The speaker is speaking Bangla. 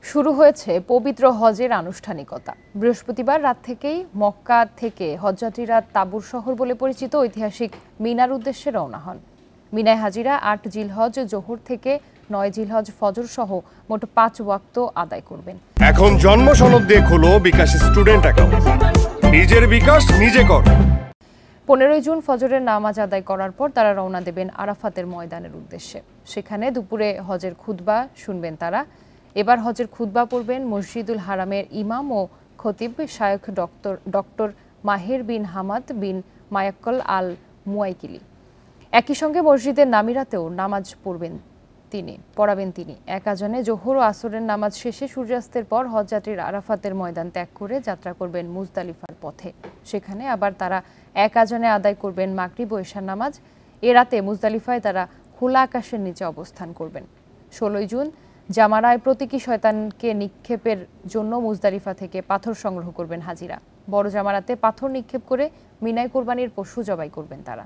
শুরু হয়েছে পবিত্র হজের আনুষ্ঠানিকতা। বৃহস্পতিবার রাত থেকেই মক্কা থেকে হজযাত্রীরা তাঁবুর শহর বলে পরিচিত ঐতিহাসিক মিনার উদ্দেশ্যে রওনা হন। মিনায় হাজিরা ৮ জিলহজ জোহর থেকে ৯ জিলহজ ফজর সহ মোট ৫ ওয়াক্ত আদায় করবেন। এখন জন্ম সনদ দিয়ে খোলো বিকাশ স্টুডেন্ট অ্যাকাউন্ট। নিজের বিকাশ নিজে কর। ১৫ জুন ফজরের নামাজ আদায় করার পর তারা রওনা দেবেন আরাফাতের ময়দানের উদ্দেশ্যে। সেখানে দুপুরে হজের খুতবা শুনবেন তারা। এবার হজের খুতবা পড়বেন মসজিদুল হারামের ইমাম ও খতিব শায়খ ডক্টর মাহের বিন হামাদ বিন মায়াক্কল আল মুয়াইকিলি। একই সঙ্গে মসজিদের নামিরাতেও নামাজ পড়াবেন তিনি। এক আজানে জোহর ও আসরের নামাজ শেষে সূর্যাস্তের পর হজযাত্রীর আরাফাতের ময়দান ত্যাগ করে যাত্রা করবেন মুজদালিফার পথে। সেখানে আবার তারা এক আজানে আদায় করবেন মাগরিব ও ইশার নামাজ। এ রাতে মুজদালিফায় তারা খোলা আকাশের নিচে অবস্থান করবেন। ১৬ জুন জামারায় প্রতীকী শয়তানকে নিক্ষেপের জন্য মুজদালিফা থেকে পাথর সংগ্রহ করবেন হাজিরা। বড় জামারাতে পাথর নিক্ষেপ করে মিনায় কোরবানির পশু জবাই করবেন তারা।